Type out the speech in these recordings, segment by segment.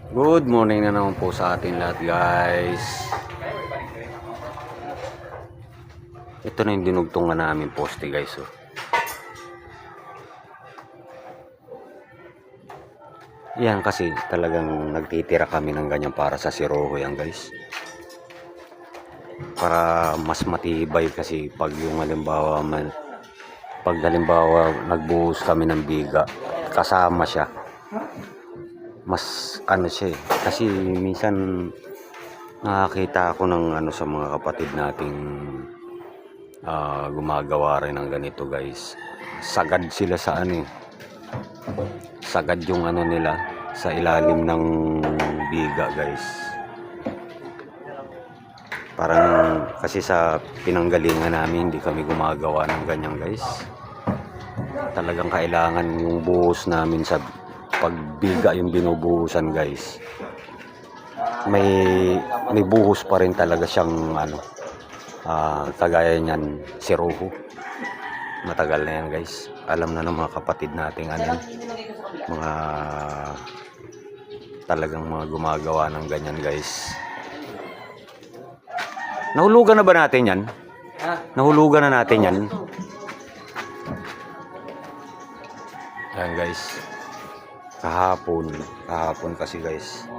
Good morning na naman po sa atin lahat, guys. Ito na yung dinugtungan namin poste, guys. Oh. Yan kasi talagang nagtitira kami ng ganyan para sa siroho yan, guys. Para mas matibay kasi pag yung halimbawa nagbuhos kami ng biga, kasama siya. Mas ano siya eh. Kasi minsan nakakita ako ng sa mga kapatid nating gumagawa rin ng ganito, guys. Sagad sila sa sagad yung nila sa ilalim ng biga, guys. Parang kasi sa pinanggalingan namin hindi kami gumagawa ng ganyan, guys. Talagang kailangan yung buhos namin sa pagbiga yung binubuhusan, guys. May buhos pa rin talaga siyang kagaya niyan siroho. Matagal na yan, guys. Alam na ng mga kapatid nating mga talagang mga gumagawa ng ganyan, guys. Nahulugan na ba natin yan? Nahulugan na natin yan. Ayan, guys. Kahapon kasi, guys.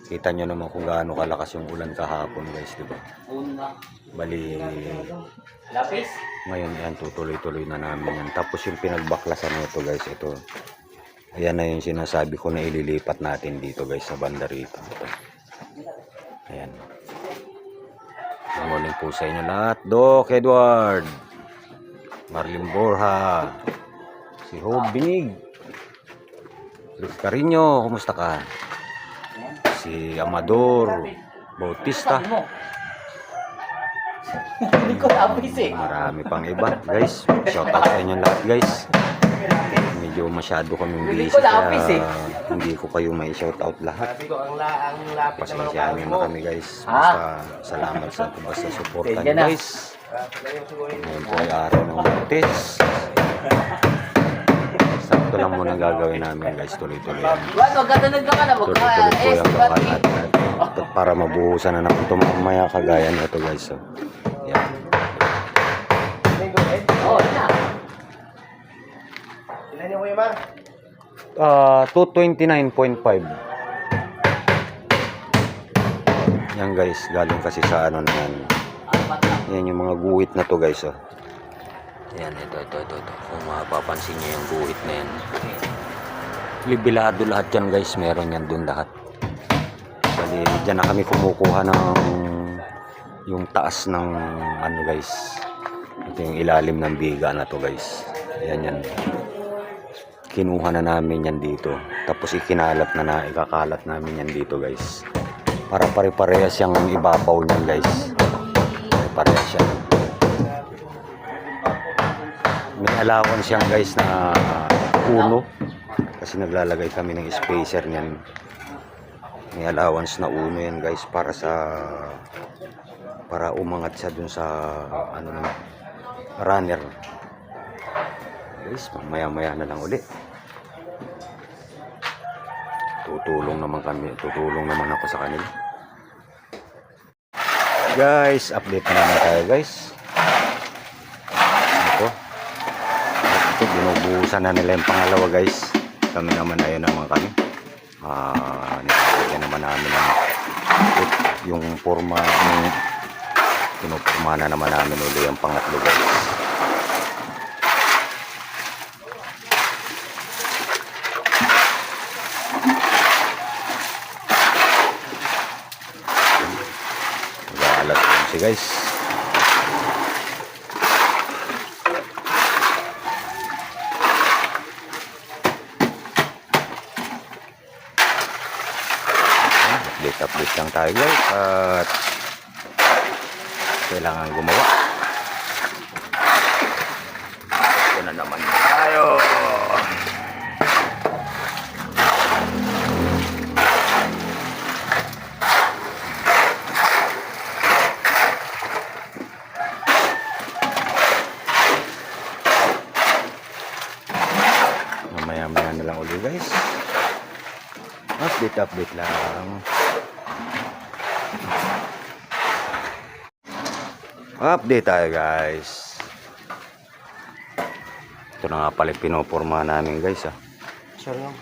Kita nyo naman kung gaano kalakas yung ulan kahapon, guys, diba? Bali, ngayon yan, tutuloy-tuloy na namin yan. Tapos yung pinagbaklasan nito, guys, ito. Ayan na yung sinasabi ko na ililipat natin dito, guys, sa banda rito. Ayan. Good morning po sa inyo lahat. Doc Edward, Marlin Borja, si Hope Binig, Luis Carino, kumusta ka? Si Amador Bautista. Marami pang iba, guys. Shout out sa inyo lahat, guys. Medyo masyado kaming busy kaya hindi ko kayo may shout out lahat. Pasensya nyo na kami, guys. Basta salamat sa basta supportan, guys. Ngayon po ay araw ng Martes. Sakto lang muna gagawin namin, guys. Tuloy-tuloy yan. Tuloy-tuloy po yung gawa natin para mabuhusan na naman ito mamaya kagaya nito, guys. So, yan. 229.5. Yan, guys, galing kasi sa na yan. Yan yung mga guhit na to, guys. Oh. Yan, ito. Kung mapapansin nyo yung guhit na yan. Libilado lahat yan, guys. Meron yan dun lahat. Bali, dyan na kami kumukuha ng yung taas ng guys. Ito yung ilalim ng biga na to, guys. Yan. Kinuha na namin yan dito. Tapos ikakalat namin yan dito, guys. Para pare-parehas yung ibabaw niyan, guys. Pare-parehas yan. May allowance yan, guys, na uno. Kasi naglalagay kami ng spacer niyan. May allowance na uno yan, guys, para umangat siya dun sa runner. Guys, maya na lang uli. Tutulong naman ako sa kanila. Guys, update na naman tayo, guys. Ito binubuhusan na nila yung pangalawa, guys. Kami naman ayun naman kami. Nilagyan naman namin yung forma, pinupurma na naman namin uli yung pangatlo, guys. Mag-aalas si guys. Update lang tayo, guys, at kailangan gumawa. Ito na naman tayo. Mamaya na lang ulit, guys. Update lang. Update tayo guys. Ito na nga pala pinoporma namin guys Sure lang.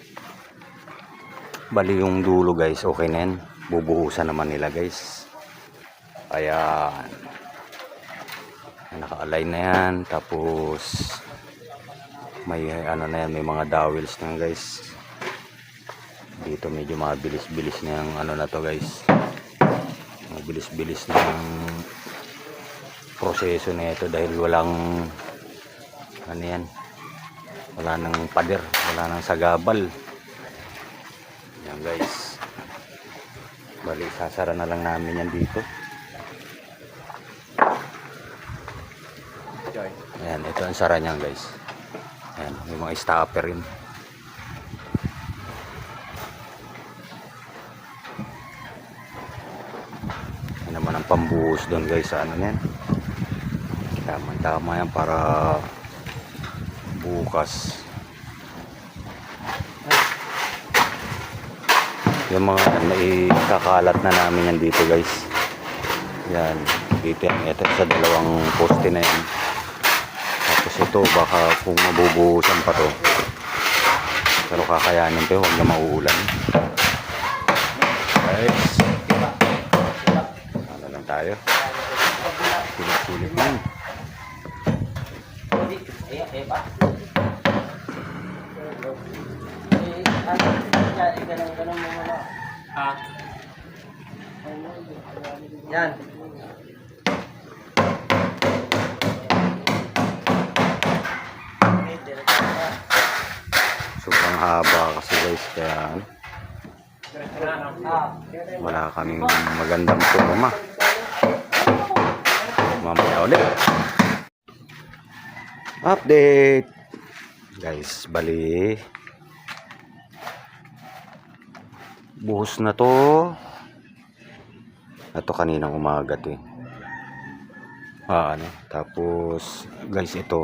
Bali yung dulo guys, okay na yan. Bubuhusan naman nila guys. Ayan. Naka-align na yan. Tapos may ano na yan, may mga dowels na yan guys. Dito medyo mabilis-bilis na yung ano na to guys. Mabilis-bilis na yung proseso na ito dahil walang ano yan, wala nang pader, wala nang sagabal. Yan guys, bali sasara na lang namin yan dito. Ayan, ito ang sara niyan guys. Ayan, may mga stopper rin. Yan naman ang pambuhos doon guys sa ano yan. Tama yan para bukas. Yung mga naikakalat na namin yan dito guys. Yan, dito yan. Ito sa dalawang poste na yan. Tapos ito baka kung mabubuhusan pa to. Pero kakayanin to, huwag na mauulan. Guys, ano lang tayo. Sulit-sulit lang. Yan. Sobrang haba kasi guys, kaya wala kaming magandang forma. Mamaya ulit. Update guys, bali buhos na to. Ito kaninang umaga to tapos guys, ito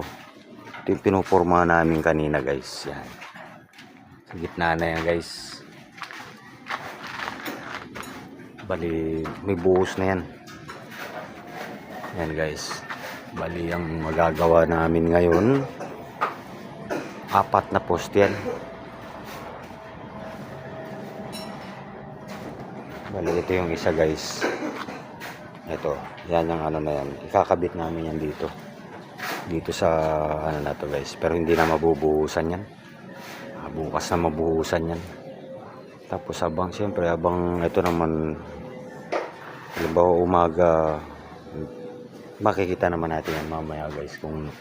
yung pinuporma namin kanina guys. Yan, sa gitna na yan guys. Bali may buhos na yan. Yan guys, bali ang magagawa namin ngayon, 4 na post yan. Bali ito yung isa guys. Ito, yan yung ano na yan. Ikakabit namin yan dito sa ano na to guys. Pero hindi na mabubuhusan yan. Bukas na mabuhusan yan. Tapos siyempre habang ito naman, halimbawa umaga, makikita naman natin yan mamaya guys kung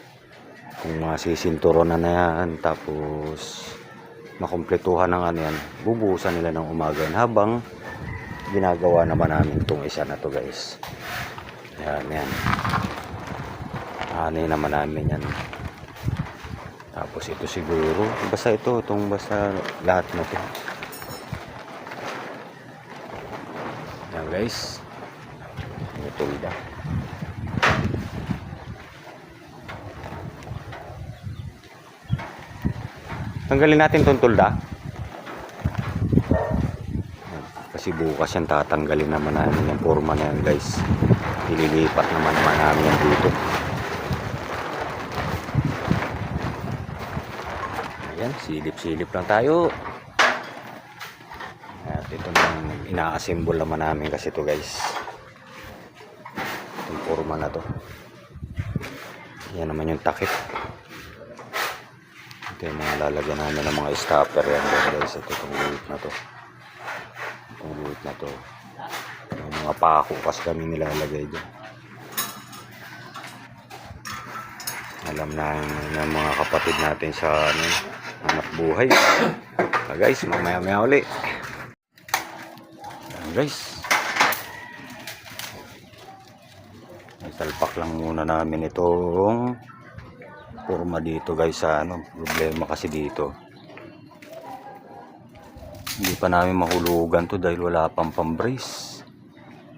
masisinturon na yan. Tapos makumpletuhan ng ano yan, bubuhusan nila ng umaga yan habang ginagawa naman namin itong isa na to guys. Yan. Ano naman namin yan. Tapos ito siguro, basta lahat na to. Yan guys. Ito ida. Tanggalin natin itong tulda. Kasi bukas yan tatanggalin naman namin yung forma na yan guys. Ililipat naman namin yan dito. Ayan, silip-silip lang tayo. At ito nang ina-assemble naman namin kasi ito guys. Itong forma na to. Yan naman yung takip. Ito yung mga lalagyan namin ng mga stopper yan guys. Ito itong guhit na to. Itong guhit na to. Yung mga pako kasi kami nilalagay dyan. Alam na ng mga kapatid natin sa anak buhay. Guys, mamaya uli. Guys, isalpak lang muna namin itong forma dito guys. Sa problema kasi dito, hindi pa namin mahulugan to dahil wala pang pambrace.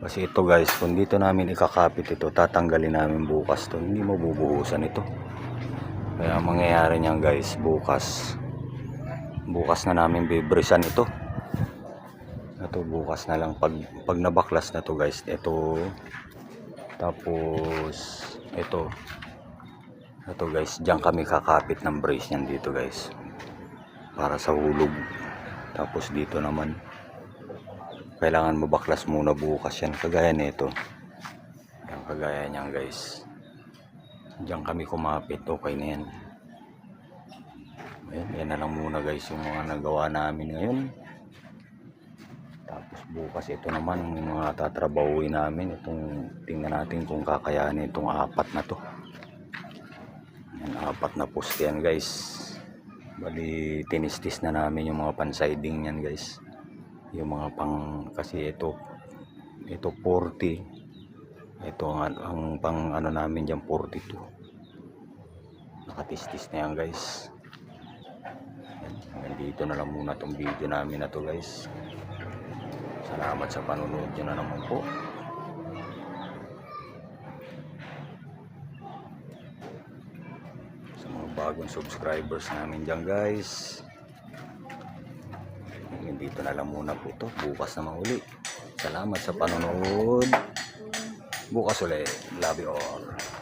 Kasi ito guys, kung dito namin ikakapit ito, tatanggalin namin bukas to, hindi mabubuhusan ito. Kaya mangyayari niyan guys, bukas na namin bibrisan ito. Ito bukas na lang pag nabaklas na to guys. Ito tapos ito guys, diyan kami kakapit ng brace niyan dito guys para sa hulog. Tapos dito naman kailangan mabaklas muna bukas yan, kagaya nito. Yan, kagaya niyan guys, diyan kami kumapit. Okay na yan. Ayan, yan na lang muna guys yung mga nagawa namin ngayon. Tapos bukas ito naman yung mga tatrabahuin namin. Itong tingnan natin kung kakayanin itong apat na to. Yan, apat na poste yan guys. Bali tinistis na namin yung mga pan-siding yan guys. Yung mga pang, kasi ito 40. Ito ang pang ano namin dyan 42. Nakatistis na yan guys. Hanggang dito na lang muna itong video namin na to guys. Salamat sa panonood nyo na naman po. Sa mga bagong subscribers namin dyan guys. Hanggang dito na lang muna po ito. Bukas na uli. Salamat sa panonood. Bukas ulit. Love you all.